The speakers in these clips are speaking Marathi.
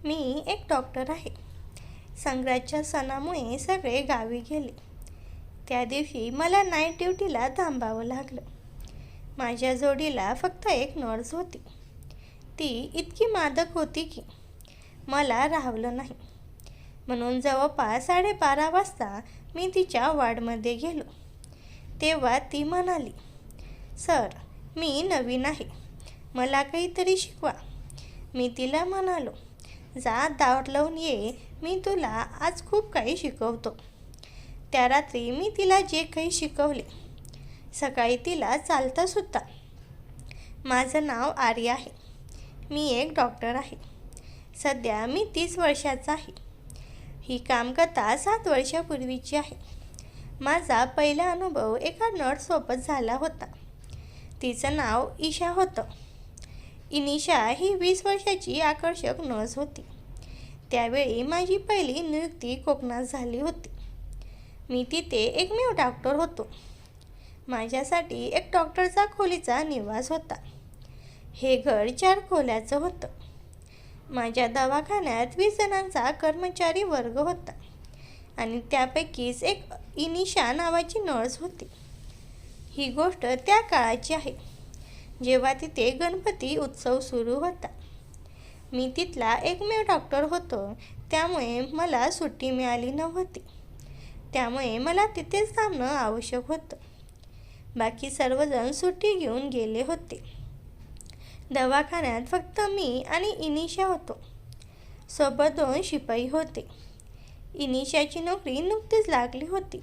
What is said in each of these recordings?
मी एक डॉक्टर आहे. संक्रांतच्या सणामुळे सगळे गावी गेले. त्या दिवशी मला नाईट ड्युटीला थांबावं लागलं. माझ्या जोडीला फक्त एक नर्स होती. ती इतकी मादक होती की मला राहवलं नाही. म्हणून जवळपास 12:30 वाजता मी तिच्या वॉर्डमध्ये गेलो. तेव्हा ती म्हणाली, "सर, मी नवीन आहे. मला काहीतरी शिकवा." मी तिला म्हणालो, "जा, दाट लावून ये. मी तुला आज खूप काही शिकवतो." त्या रात्री मी तिला जे काही शिकवले, सकाळी तिला चालतासुद्धा. माझं नाव आर्या आहे. मी एक डॉक्टर आहे. सध्या मी 30 वर्षाचा आहे. ही कामकथा 7 वर्षापूर्वीची आहे. माझा पहिला अनुभव एका नर्ससोबत झाला होता. तिचं नाव ईशा होतं. इनिशा ही 20 वर्षाची आकर्षक नर्स होती. त्यावेळी माझी पहिली नियुक्ती कोकणात झाली होती. मी तिथे एकमेव डॉक्टर होतो. माझ्यासाठी एक डॉक्टरचा खोलीचा निवास होता. हे घर 4 खोल्याचं होतं. माझ्या दवाखान्यात 20 जणांचा कर्मचारी वर्ग होता आणि त्यापैकीच एक इनिशा नावाची नर्स होती. ही गोष्ट त्या काळाची आहे, जेव्हा तिथे गणपती उत्सव सुरू होता. मी तिथला एकमेव डॉक्टर होतो, त्यामुळे मला सुट्टी मिळाली नव्हती. त्यामुळे मला तिथेच थांबणं आवश्यक होतं. बाकी सर्वजण सुट्टी घेऊन गेले होते. दवाखान्यात फक्त मी आणि इनिशा होतो. सोबत 2 शिपाई होते. इनिशाची नोकरी नुकतीच लागली होती,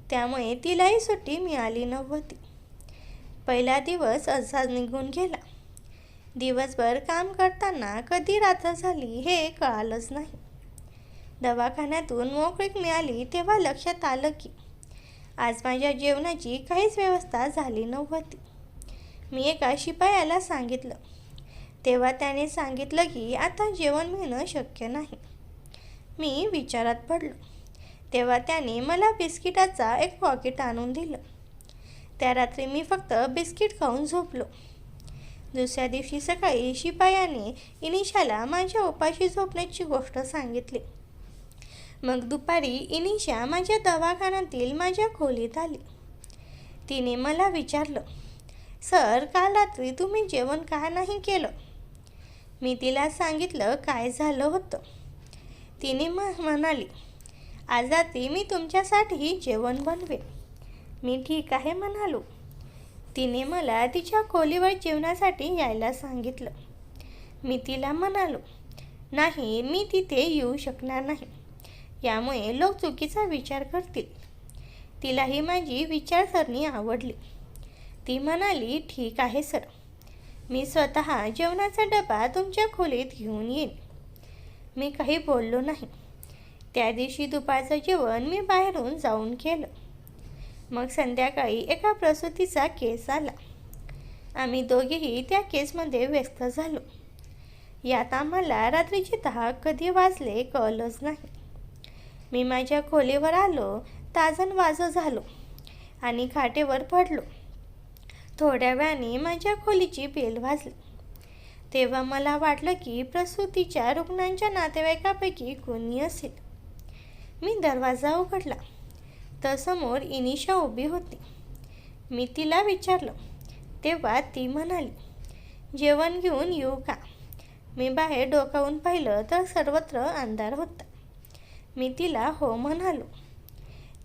त्यामुळे तिलाही सुट्टी मिळाली नव्हती. पहिला दिवस असाच निघून गेला. दिवसभर काम करताना कधी रात्र झाली हे कळालंच नाही. दवाखान्यातून मोकळीक मिळाली तेव्हा लक्षात आलं की आज माझ्या जेवणाची काहीच व्यवस्था झाली नव्हती. मी एका शिपायाला सांगितलं. तेव्हा त्याने सांगितलं की आता जेवण मिळणं शक्य नाही. मी विचारात पडलो. तेव्हा त्याने मला बिस्किटाचा एक पॉकेट आणून दिलं. त्या रात्री मी फक्त बिस्किट खाऊन झोपलो. दुसऱ्या दिवशी सकाळी शिपायाने इनिशाला माझ्या उपाशी झोपण्याची गोष्ट सांगितली. मग दुपारी इनिशा माझ्या दवाखान्यातील माझ्या खोलीत आली. तिने मला विचारलं, "सर, काल रात्री तुम्ही जेवण का नाही केलं?" मी तिला सांगितलं काय झालं होतं. तिने म्हणाली, "आज रात्री मी तुमच्यासाठी जेवण बनवेन." मी ठीक आहे म्हणालो. तिने मला तिच्या खोलीवर जेवणासाठी यायला सांगितलं. मी तिला म्हणालो, "नाही, मी तिथे येऊ शकणार नाही. यामुळे लोक चुकीचा विचार करतील." तिलाही माझी विचारसरणी आवडली. ती म्हणाली, "ठीक आहे सर, मी स्वतः जेवणाचा डबा तुमच्या खोलीत घेऊन येईन." मी काही बोललो नाही. त्या दिवशी दुपारचं जेवण मी बाहेरून जाऊन केलं. मग संध्याकाळी एका प्रसूतीचा केस आला. आम्ही दोघेही त्या केसमध्ये व्यस्त झालो. यात आम्हाला रात्रीचे 10 कधी वाजले कळलंच नाही. मी माझ्या खोलीवर आलो, ताजन वाजं झालो आणि खाटेवर पडलो. थोड्या वेळाने माझ्या खोलीची बेल वाजली. तेव्हा मला वाटलं की प्रसूतीच्या रुग्णांच्या नातेवाईकापैकी कोणी असेल. मी दरवाजा उघडला तर समोर इनिशा उभी होती. मी तिला विचारलं. तेव्हा ती म्हणाली, "जेवण घेऊन येऊ का?" मी बाहेर डोकावून पाहिलं तर सर्वत्र अंधार होता. मी तिला हो म्हणालो.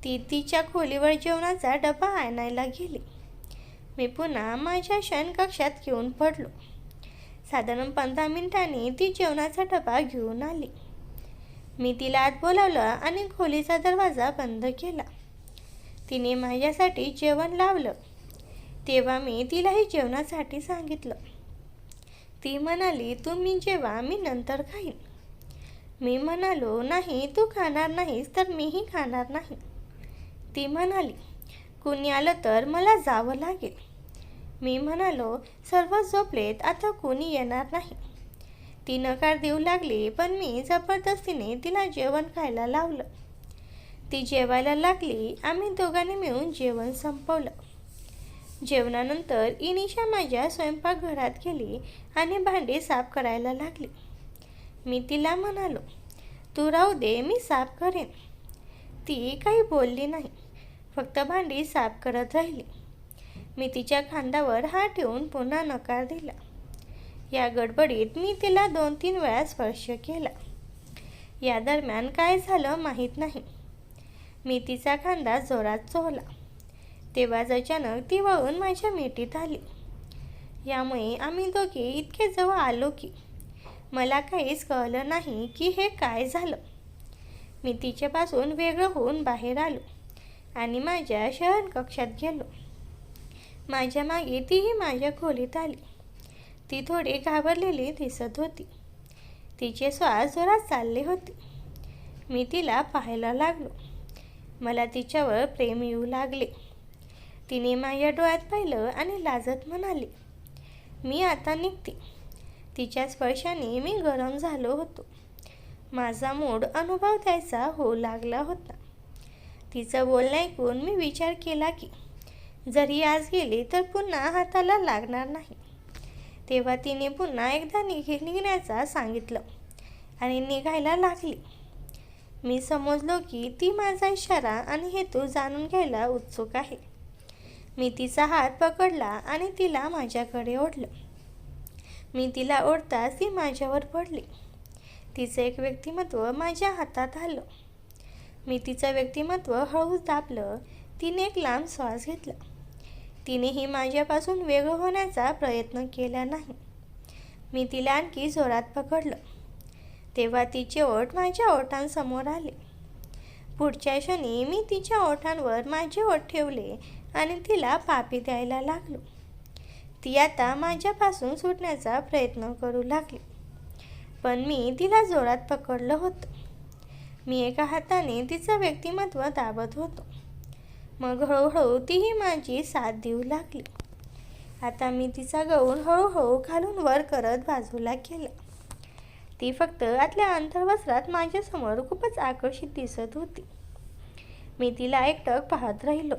ती तिच्या खोलीवर जेवणाचा डबा आणायला गेली. मी पुन्हा माझ्या शयनकक्षात घेऊन पडलो. साधारण 15 मिनिटांनी ती जेवणाचा डबा घेऊन आली. मी तिला आत बोलावलं आणि खोलीचा दरवाजा बंद केला. तिने माझ्यासाठी जेवण लावलं. तेव्हा मी तिलाही जेवणासाठी सांगितलं. ती म्हणाली, "तुम्ही जेवा, मी नंतर खाईन." मी म्हणालो, "नाही, तू खाणार नाहीस तर मीही खाणार नाही." ती म्हणाली, "कुणी आलं तर मला जावं लागेल." मी म्हणालो, "सर्व झोपलेत, आता कोणी येणार नाही." ती नकार देऊ लागली, पण मी जबरदस्तीने तिला जेवण खायला लावलं. ती जेवायला लागली. आम्ही दोघांनी मिळून जेवण संपवलं. जेवणानंतर इनिशा माझ्या स्वयंपाकघरात गेली आणि भांडी साफ करायला लागली. मी तिला म्हणालो, तू राहू दे, मी साफ करेन. ती काही बोलली नाही, फक्त भांडी साफ करत राहिली. मी तिच्या खांद्यावर हात ठेवून पुन्हा नकार दिला. या गडबडीत मी तिला 2-3 वेळा स्पर्श केला. या दरम्यान काय झालं माहीत नाही. मी तिचा खांदा जोरात चोळला. तेव्हाच अचानक ती वळून माझ्या मिठीत आली. यामुळे आम्ही दोघे इतके जवळ आलो की मला काहीच कळलं नाही की हे काय झालं. मी तिच्यापासून वेगळं होऊन बाहेर आलो आणि माझ्या शयनकक्षात गेलो. माझ्या मागे तीही माझ्या खोलीत आली. ती थोडी घाबरलेली दिसत होती. तिचे श्वास जोरात चालले होते. मी तिला पाहायला लागलो. मला तिच्यावर प्रेम येऊ लागले. तिने माझ्या डोळ्यात पाहिलं आणि लाजत म्हणाली, मी आता निघते. तिच्या स्पर्शाने मी गरम झालो होतो. माझा मूड अनुभव द्यायचा होऊ लागला होता. तिचं बोलणं ऐकून मी विचार केला की जरी आज गेली तर पुन्हा हाताला लागणार नाही. तेव्हा तिने पुन्हा एकदा निघण्याचा सांगितलं आणि निघायला लागली. मी समजलो की ती माझा इशारा आणि हेतू जाणून घ्यायला उत्सुक आहे. मी तिचा हात पकडला आणि तिला माझ्याकडे ओढलं. मी तिला ओढताच ती माझ्यावर पडली. तिचं एक व्यक्तिमत्व माझ्या हातात आलं. मी तिचं व्यक्तिमत्व हळूच दाबलं. तिने एक लांब श्वास घेतला. तिनेही माझ्यापासून वेगळं होण्याचा प्रयत्न केला नाही. मी तिला आणखी जोरात पकडलं. तेव्हा तिचे ओठ माझ्या ओठांसमोर आले. पुढच्या क्षणी मी तिच्या ओठांवर माझे ओठ ठेवले आणि तिला पापी द्यायला लागलो. ती आता माझ्यापासून सुटण्याचा प्रयत्न करू लागली, पण मी तिला जोरात पकडलं होतं. मी एका हाताने तिचं व्यक्तिमत्व दाबत होतो. मग हळूहळू तीही माझी साथ देऊ लागली. आता मी तिचा गाऊन हळूहळू खालून वर करत बाजूला केला. ती फक्त आतल्या अंतर्वस्त्रात माझ्यासमोर खूपच आकर्षित दिसत होती. मी तिला एकटक पाहत राहिलो.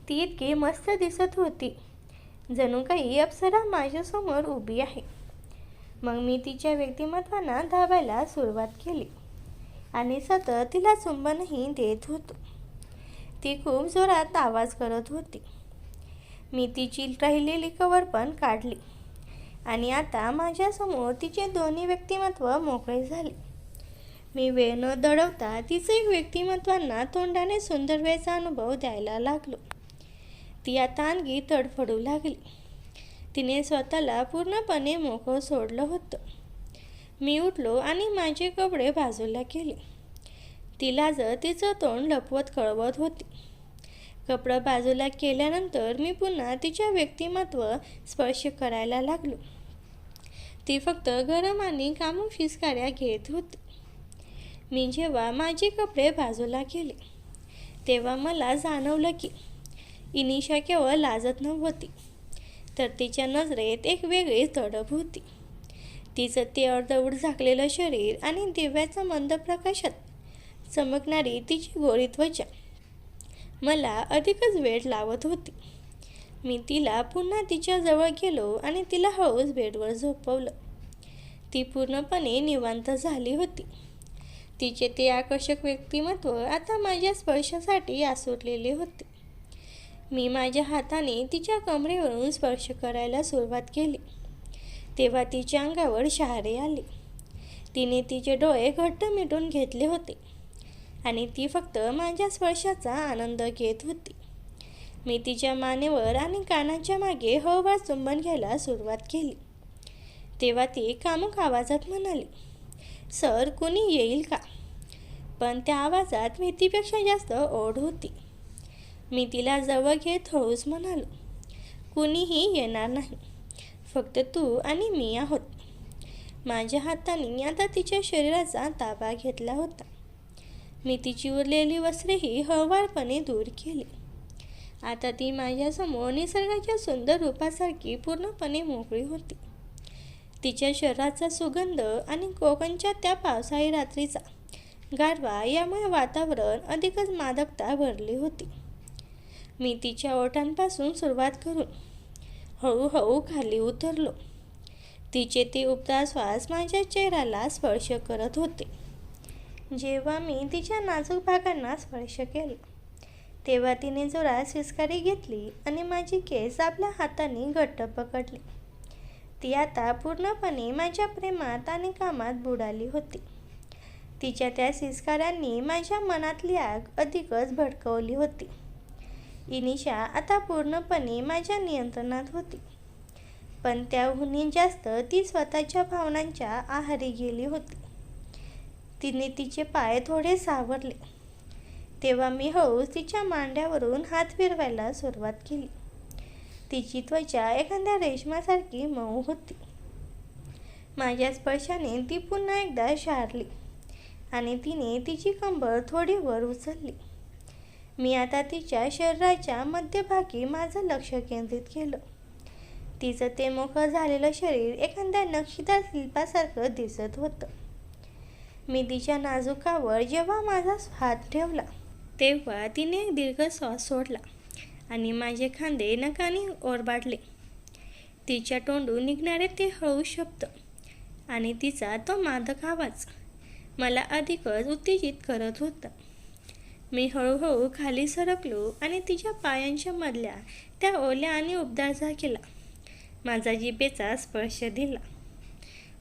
ती इतकी मस्त दिसत होती, जणू काही अप्सरा माझ्यासमोर उभी आहे. मग मी तिच्या व्यक्तिमत्वांना दाबायला सुरुवात केली आणि सतत तिला चुंबनही देत होतो. ती खूप जोरात आवाज करत होती. मी तिची राहिलेली कवर पण काढली आणि आता माझ्यासमोर तिचे दोन्ही व्यक्तिमत्व मोकळे झाले. मी वेळ न दडवता तिचे व्यक्तिमत्वांना तोंडाने सुंदर वेळचा अनुभव द्यायला लागलो. ती आता आणखी तडफडू लागली. तिने स्वतःला पूर्णपणे मोकळं सोडलं होतं. मी उठलो आणि माझे कपडे बाजूला केले. ती लाजत तिचं तोंड लपवत कळवत होती. कपडे बाजूला केल्यानंतर मी पुन्हा तिच्या व्यक्तिमत्व स्पर्श करायला लागलो. ती फक्त गरम आणि कामुक शिस्काऱ्या घेत होती. मी जेव्हा माझे कपडे बाजूला केले तेव्हा मला जाणवलं की इनिशा केवळ लाजत नव्हती, तर तिच्या नजरेत एक वेगळीच तडप होती. तिचं ते अर्धवट झाकलेलं शरीर आणि दिव्याच्या मंद प्रकाशात चमकणारी तिची गोरी त्वचा मला अधिकच वेड लावत होती. मी तिला पुन्हा तिच्या जवळ गेलो आणि तिला हळूच बेडवर झोपवलं. ती पूर्णपणे निवांत झाली होती. तिचे ते आकर्षक व्यक्तिमत्व आता माझ्या स्पर्शासाठी आसुरलेले होते. मी माझ्या हाताने तिच्या कमरेवरून स्पर्श करायला सुरुवात केली. तेव्हा तिच्या अंगावर शहारे आले. तिने तिचे डोळे घट्ट मिटून घेतले होते आणि ती फक्त माझ्या स्पर्शाचा आनंद घेत होती. मी तिच्या मानेवर आणि कानाच्या मागे हळूवार चुंबन घ्यायला सुरुवात केली. तेव्हा ती कामुक आवाजात म्हणाली, सर, कुणी येईल का? पण त्या आवाजात भीतीपेक्षा जास्त ओढ होती. मी तिला जवळ घेत हळूच म्हणालो, कुणीही येणार नाही, फक्त तू आणि मी आहोत. माझ्या हाताने आता तिच्या शरीराचा ताबा घेतला होता. मी तिची उरलेली वस्त्रेही हळूवारपणे दूर केली. आता ती माझ्यासमोर निसर्गाच्या सुंदर रूपासारखी पूर्णपणे मोकळी होती. तिच्या शरीराचा सुगंध आणि कोकणच्या त्या पावसाळी रात्रीचा गारवा यामुळे वातावरण अधिकच मादकता भरली होती. मी तिच्या ओठांपासून सुरुवात करून हळूहळू खाली उतरलो. तिचे ते उबदार श्वास माझ्या चेहऱ्याला स्पर्श करत होते. जेव्हा मी तिच्या नाजूक भागांना स्पर्श केला तेव्हा तिने जोरात शिसकारी घेतली आणि माझी केस आपल्या हाताने घट्ट पकडली. ती आता पूर्णपणे माझ्या प्रेमात आणि कामात बुडाली होती. तिच्या त्या शिसकाऱ्यांनी माझ्या मनातली आग अधिकच भडकवली होती. इनिशा आता पूर्णपणे माझ्या नियंत्रणात होती, पण त्याहूनही जास्त ती स्वतःच्या भावनांच्या आहारी गेली होती. तिने तिचे पाय थोडे सावरले तेव्हा मी हळूच तिच्या मांड्यावरून हात फिरवायला सुरुवात केली. तिची त्वचा एखाद्या रेशमासारखी मऊ होती. माझ्या स्पर्शाने ती पुन्हा एकदा शारली आणि तिने तिची कंबर थोडी वर उचलली. मी आता तिच्या शरीराच्या मध्यभागी माझं लक्ष केंद्रित केलं. तिचं ते मोकळं झालेलं शरीर एखाद्या नक्षीदार शिल्पासारखं दिसत होतं. मी तिच्या नाजुकावर जेव्हा माझा हात ठेवला तेव्हा तिने एक दीर्घ श्वास सोडला आणि माझे खांदे नखाने ओरबाडले. तिच्या तोंडून निघणारे ते हळू शब्द आणि तिचा तो मादक आवाज मला अधिकच उत्तेजित करत होता. मी हळूहळू खाली सरकलो आणि तिच्या पायांच्या मधल्या त्या ओल्या आणि उबदार जागेला माझा जिभेचा स्पर्श दिला.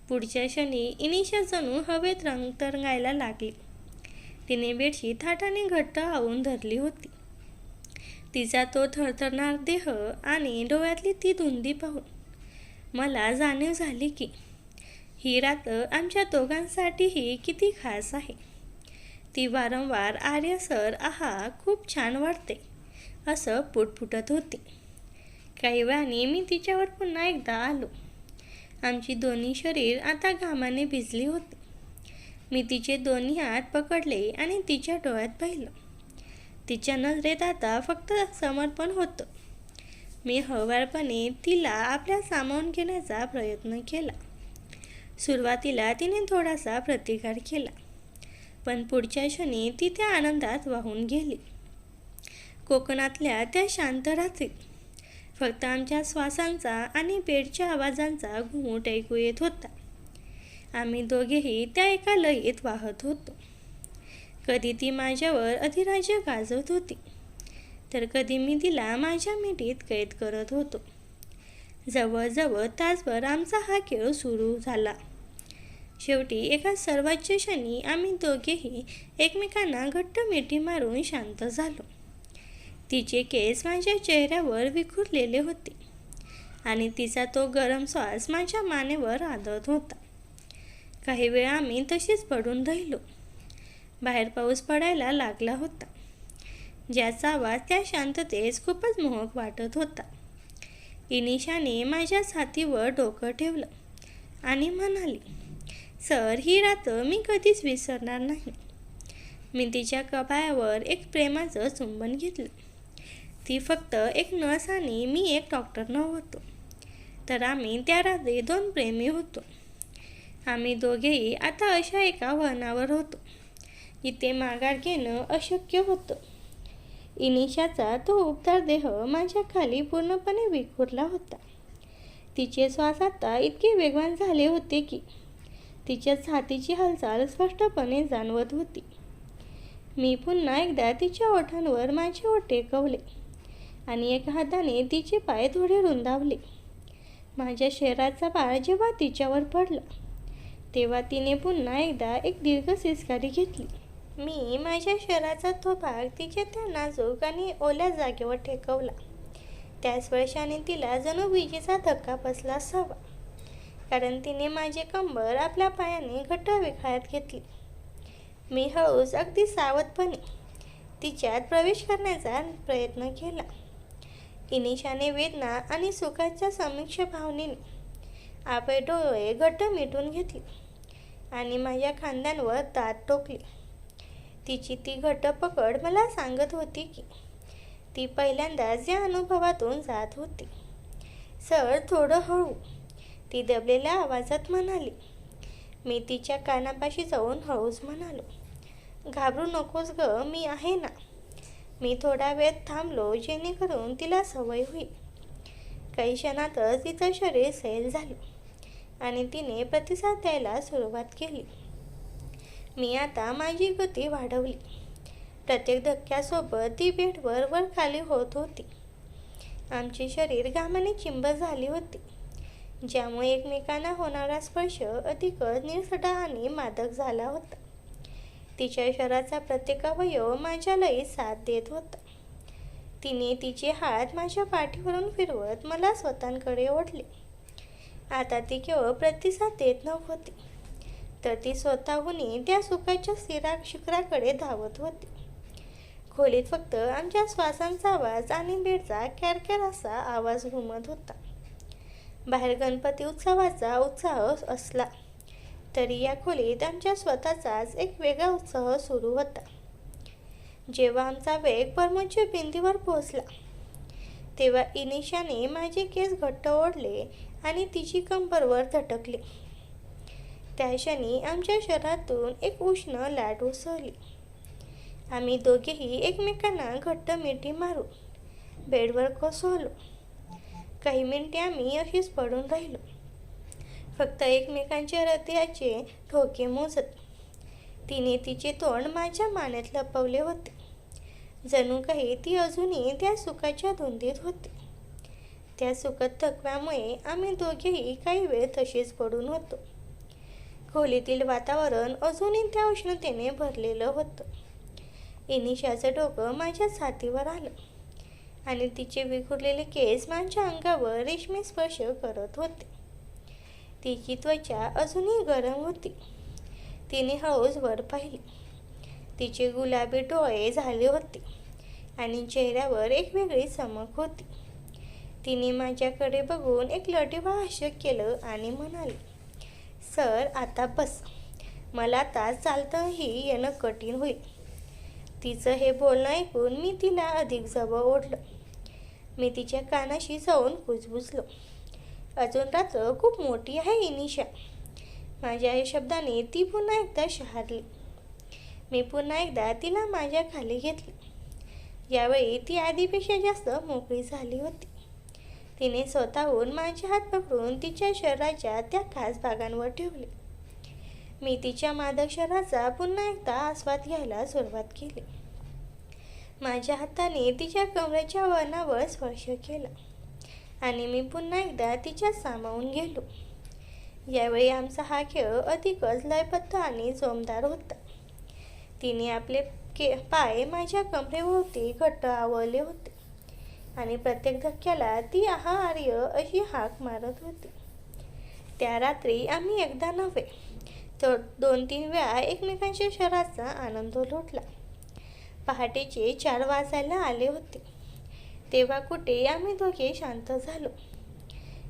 पुढच्या क्षणी इनिशा जणू हवेत तरंगायला लागली. तिने बेडशीट हाताने घट्ट आवून धरली होती. तिचा तो थरथरणारा देह आणि डोळ्यातली ती धुंदी पाहून मला जाणीव झाली की ही रात्र आमच्या दोघांसाठीही किती खास आहे. ती वारंवार आर्य सर आहा खूप छान वाटते असं पुटपुटत होती. काही वेळाने मी तिच्यावर पुन्हा एकदा आलो. आमची दोन्ही शरीर आता घामाने भिजली होती. मी तिचे दोन्ही हात पकडले आणि तिच्या डोळ्यात पाहिलं. तिच्या नजरेत आता फक्त समर्पण होतं. मी हळूवारपणे तिला आपल्या सामावून घेण्याचा प्रयत्न केला. सुरुवातीला तिने थोडासा प्रतिकार केला, पण पुढच्या क्षणी ती त्या आनंदात वाहून गेली. कोकणातल्या त्या शांत रात्रीत फक्त आमच्या श्वासांचा आणि बेडच्या आवाजांचा घुमूट ऐकू येत होता. आम्ही दोघेही त्या एका लयीत वाहत होतो. कधी ती माझ्यावर अधिराज्य गाजवत होती, तर कधी मी तिला माझ्या मिठीत कैद करत होतो. जवळजवळ तासभर आमचा हा खेळ सुरू झाला. शेवटी एका सर्वोच्च क्षणी आम्ही दोघेही एकमेकांना घट्ट मिठी मारून शांत झालो. तिचे केस माझ्या चेहऱ्यावर विखुरलेले होते आणि तिचा तो गरम श्वास माझ्या मानेवर आदळत होता. काही वेळ आम्ही तशीच पडून राहिलो. बाहेर पाऊस पडायला लागला होता, ज्याचा आवाज त्या शांततेस खूपच मोहक वाटत होता. इनिशाने माझ्या छातीवर डोकं ठेवलं आणि म्हणाली, सर, ही रात्र मी कधीच विसरणार नाही. मी तिच्या कपाळावर एक प्रेमाचं चुंबन घेतलं. ती फक्त एक नर्स आणि मी एक डॉक्टर नव्हतो, तर आम्ही त्या रात्री दोन प्रेमी होतो. आम्ही दोघेही आता अशा एका वळणावर होतो जिथे माघार घेणं अशक्य होतं. इनिशाचा तो उबदार देह माझ्या खाली पूर्णपणे विखुरला होता. तिचे श्वास आता इतके वेगवान झाले होते की तिच्या छातीची हालचाल स्पष्टपणे जाणवत होती. मी पुन्हा एकदा तिच्या ओठांवर माझे ओठ टेकवले आणि एका हाताने तिचे पाय थोडे रुंदावले. माझ्या शरीराचा भार जेव्हा तिच्यावर पडला तेव्हा तिने पुन्हा एकदा एक दीर्घ शिसकारी घेतली. मी माझ्या शरीराचा तो भाग तिच्या त्या नाजूक आणि ओल्या जागेवर टेकवला. त्या स्पर्शाने तिला जणू विजेचा धक्का बसला असावा, कारण तिने माझे कंबर आपल्या पायाने घट्ट विखळ्यात घेतली. मी हळूच अगदी सावधपणे तिच्यात प्रवेश करण्याचा प्रयत्न केला. इनिशाने वेदना आणि सुखाच्या संमिश्र भावनेने आपले डोळे घट्ट मिटून घेतले आणि माझ्या खांद्यांवर दात टोकले. तिची ती घट्ट पकड मला सांगत होती की ती पहिल्यांदाच या अनुभवातून जात होती. सर, थोडं हळू, ती दबलेल्या आवाजात म्हणाली. मी तिच्या कानापाशी जाऊन हळूच म्हणालो, घाबरू नकोस ग, मी आहे ना. मी थोडा वेळ थांबलो जेणेकरून तिला सवय होईल. काही क्षणातच तिचं शरीर सैल झालं आणि तिने प्रतिसाद द्यायला सुरुवात केली. मी आता माझी गती वाढवली. प्रत्येक धक्क्यासोबत ती बेडवर वर खाली होत होती. आमचे शरीर घामाने चिंब झाली होती, ज्यामुळे एकमेकांना होणारा स्पर्श अधिकच निळसटा आणि मादक झाला होता. तिच्या शरीराचा प्रत्येक अवयव माझ्या लयीत साथ देत होता. तिने तिचे हात माझ्या पाठीवरून फिरवत मला स्वतःकडे ओढले. आता ती केवळ प्रतिसाद देत नव्हती, तर ती स्वतःहून त्या सुखाच्या शिखराकडे धावत होती. खोलीत फक्त आमच्या श्वासांचा आवाज आणि बेडचा कॅरकॅर असा आवाज घुमत होता. बाहेर गणपती उत्सवाचा उत्साह असला तरी या खोलीत आमच्या स्वतःचाच एक वेगळा उत्साह सुरू होता. जेव्हा आमचा वेग परमोच्च बिंदूवर पोहोचला, तेव्हा इनिशाने माझे केस घट्ट ओढले आणि तिची कंबरवर झटकली. त्या क्षणी आमच्या शरीरातून एक उष्ण लाट उसळली. आम्ही दोघेही एकमेकांना घट्ट मिठी मारून बेडवर कोसळलो. काही मिनिटे आम्ही अशीच पडून राहिलो, फक्त एकमेकांच्या हृदयाचे ठोके मोजत. तिने तिचे तोंड माझ्या मानेत लपवले होते, जणू काही ती अजूनही त्या सुखाच्या धुंदीत होती. त्या सुखद थकव्यामुळे आम्ही दोघेही काही वेळ तशीच पडून होतो. खोलीतील वातावरण अजूनही त्या उष्णतेने भरलेलं होतं. इनिशाचं डोकं माझ्या छातीवर आलं आणि तिचे विखुरलेले केस माझ्या अंगावर रेशमी स्पर्श करत होते. तिची त्वचा अजूनही गरम होती. तिने हळूच वर पाहिले. तिचे गुलाबी डोळे झाले होते आणि चेहऱ्यावर एक वेगळी चमक होती. तिने माझ्याकडे बघून एक लढीवाळ हास्य केलं आणि म्हणाली, "सर, आता बस. मला आता चालतंही येणं कठीण होईल." तिचं हे बोलणं ऐकून मी तिला अधिक जवळ ओढलं. मी तिच्या कानाशी जाऊन कुजबुजलो, "अजून रात्र खूप मोठी आहे इनिशा." माझ्या या शब्दाने ती पुन्हा एकदा शहारली. मी पुन्हा एकदा तिला माझ्या खाली घेतले. यावेळी ती आधीपेक्षा जास्त मोकळी झाली होती. तिने स्वतःहून माझे हात पकडून तिच्या शरीराच्या त्या खास भागांवर ठेवले. मी तिच्या मादक शरीराचा पुन्हा एकदा आस्वाद घ्यायला सुरुवात केली. माझ्या हाताने तिच्या कमरेच्या वळणावर स्पर्श केला आणि मी पुन्हा एकदा तिच्यात सामावून गेलो. यावेळी आमचा हा खेळ अधिकच लयबद्ध आणि जोमदार होता. तिने आपले पाय माझ्या कमरेभोवती घट्ट आवळले होते आणि प्रत्येक धक्क्याला ती "आहा आर्य" अशी हाक मारत होती. त्या रात्री आम्ही एकदा नव्हे तर 2-3 वेळा एकमेकांच्या शरीराचा आनंद लुटला. पहाटेचे 4 वाजायला आले होते तेव्हा कुठे आम्ही दोघे शांत झालो.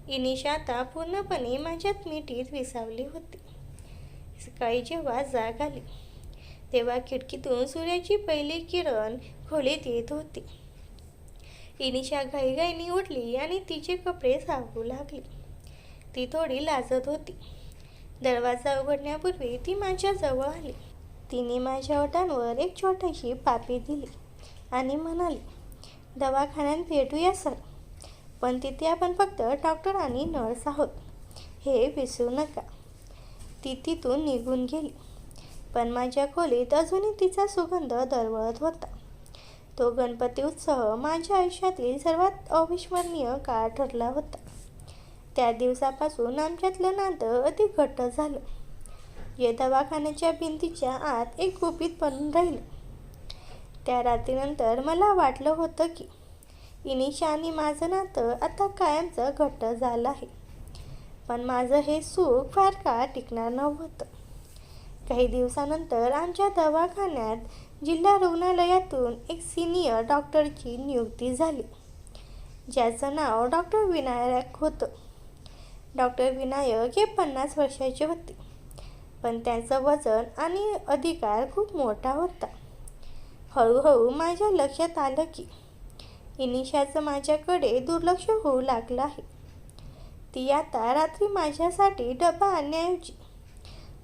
इनिशा आता पूर्णपणे माझ्यात मिठीत विसावली होती. सकाळी जेव्हा जाग आली तेव्हा खिडकीतून सूर्याची पहिली किरण खोलीत येत होती. इनिशा घाईघाईने उठली आणि तिचे कपडे सावरू लागली. ती थोडी लाजत होती. दरवाजा उघडण्यापूर्वी ती माझ्या जवळ आली. तिने माझ्या ओठांवर एक छोटीशी पापी दिली आणि म्हणाली, "दवाखान्यात भेटूया सर, पण तिथे आपण फक्त डॉक्टर आणि नर्स आहोत, हे विसरू नका." ती तिथून निघून गेली, पण माझ्या खोलीत अजूनही तिचा सुगंध दरवळत होता. तो गणपती उत्सव माझ्या आयुष्यातील सर्वात अविस्मरणीय काळ ठरला होता. त्या दिवसापासून आमच्यातलं नातं अधिक घट्ट झालं. या दवाखान्याच्या भिंतीच्या आत एक गुपित बनून राहिलं. त्या रात्रीनंतर मला वाटलं होतं की इनिशा आणि माझं नातं आता कायमचं घट्ट झालं आहे. पण माझं हे सुख फार काळ टिकणार नव्हतं. काही दिवसानंतर आमच्या दवाखान्यात जिल्हा रुग्णालयातून एक सिनियर डॉक्टरची नियुक्ती झाली, ज्याचं नाव डॉक्टर विनायक होतं. डॉक्टर विनायक हे 50 वर्षाचे होते, पण त्यांचं वजन आणि अधिकार खूप मोठा होता. हळूहळू माझ्या लक्षात आलं की इनिशाचं माझ्याकडे दुर्लक्ष होऊ लागलं आहे. ती आता रात्री माझ्यासाठी डबा आणण्याऐवजी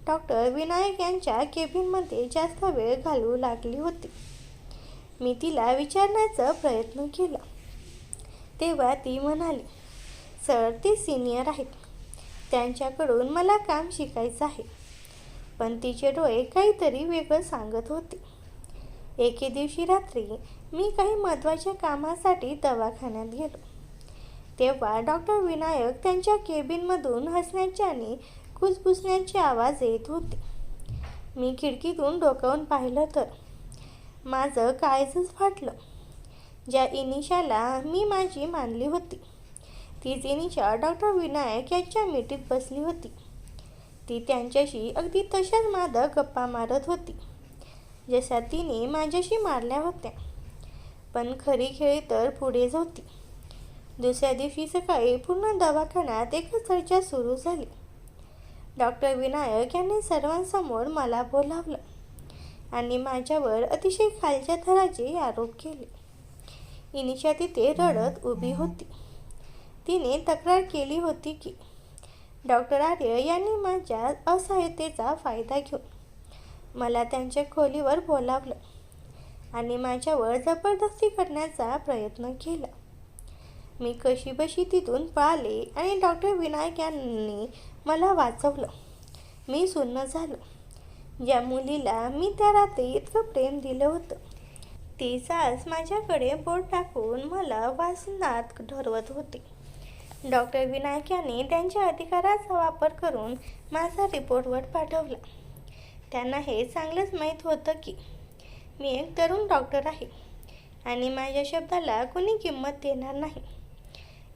डॉक्टर विनायक यांच्या केबिनमध्ये जास्त वेळ घालवू लागली होती. मी तिला विचारण्याचा प्रयत्न केला तेव्हा ती म्हणाली, "सर, ते सिनियर आहेत त्यांच्याकडून मला काम शिकायचं आहे. पण तिचे डोळे काहीतरी वेगळं सांगत होते. एके दिवशी रात्री मी काही महत्त्वाच्या कामासाठी दवाखान्यात गेलो. तेव्हा डॉक्टर विनायक त्यांच्या केबिनमधून हसण्याचे आणि कुजबुजण्याचे आवाज येत होते. मी खिडकीतून डोकावून पाहिलं तर माझं काळीजच फाटलं. ज्या इनिशाला मी माझी मानली होती तीच इनिशा डॉक्टर विनायक यांच्या मिठीत बसली होती. ती त्यांच्याशी अगदी तशाच मादक गप्पा मारत होती जशा तिने माझ्याशी मारल्या होत्या. पण खरी खेळी तर पुढेच होती. दुसऱ्या दिवशी सकाळी पूर्ण दवाखान्यात एकच चर्चा सुरू झाली. डॉक्टर विनायक यांनी सर्वांसमोर मला बोलावलं आणि माझ्यावर अतिशय खालच्या थराचे आरोप केले. इनिशा तिथे रडत उभी होती. तिने तक्रार केली होती की डॉक्टर आर्य यांनी माझ्या असहाय्यतेचा फायदा घेऊन मला त्यांच्या खोलीवर बोलावलं आणि माझ्यावर जबरदस्ती करण्याचा प्रयत्न केला. मी कशीबशी तिथून पळाले आणि डॉक्टर विनायक यांनी मला वाचवलं. मी सुन्न झालो. ज्या मुलीला मी त्या रात्री इतकं प्रेम दिलं होतं तीच आज माझ्याकडे बोट टाकून मला वासनात ठरवत होती. डॉक्टर विनायक यांनी त्यांच्या अधिकाराचा वापर करून माझा रिपोर्टवर पाठवला. त्यांना हे चांगलंच माहीत होतं की मी एक तरुण डॉक्टर आहे आणि माझ्या शब्दाला कोणी किंमत देणार नाही.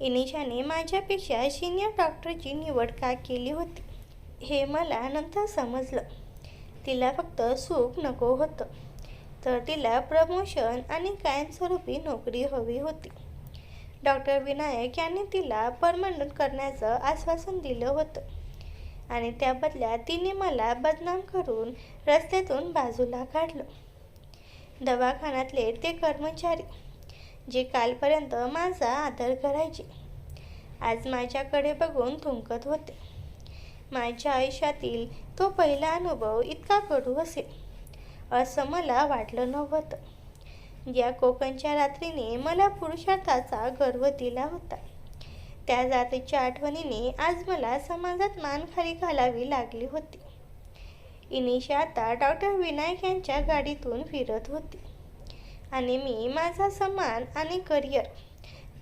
इनिशाने माझ्यापेक्षा सिनियर डॉक्टरची निवड का केली होती हे मला नंतर समजलं. तिला फक्त सुख नको होतं, तर तिला प्रमोशन आणि कायमस्वरूपी नोकरी हवी होती. डॉक्टर विनायक यांनी तिला परमनंट करण्याचं आश्वासन दिलं होतं आणि त्या बदल्यात तिने मला बदनाम करून रस्त्यातून बाजूला काढलं. दवाखान्यातले ते कर्मचारी जे कालपर्यंत माझा आदर करायचे आज माझ्याकडे बघून थुंकत होते. माझ्या आयुष्यातील तो पहिला अनुभव इतका कडू असेल असं मला वाटलं नव्हतं. या कोकणच्या रात्रीने मला पुरुषार्थाचा गर्व दिला होता. त्या जातीच्या आठवणीने आज मला समाजात मान खाली घालावी लागली होती. इनिशा आता डॉक्टर विनायक यांच्या गाडीतून फिरत होती आणि मी माझा सन्मान आणि करिअर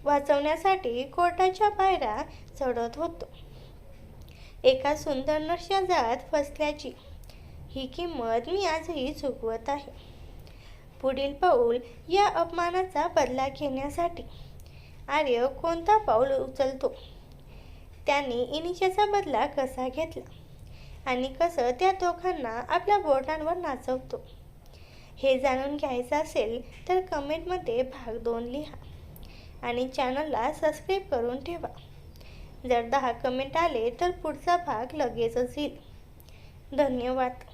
वाचवण्यासाठी कोर्टाच्या पायऱ्या चढत होतो. एका सुंदर नरच्या जाळ्यात फसल्याची ही किंमत मी आजही चुकवत आहे. पुढील पाऊल या अपमानाचा बदला घेण्यासाठी आर्य कोणता पाऊल उचलतो, त्यांनी इनिशाचा बदला कसा घेतला आणि कसं त्या दोघांना आपल्या बोटांवर नाचवतो हे जाणून घ्यायचं असेल तर कमेंटमध्ये भाग 2 लिहा आणि चॅनलला सबस्क्राईब करून ठेवा. जर 10 कमेंट आले तर पुढचा भाग लगेचच येईल. धन्यवाद.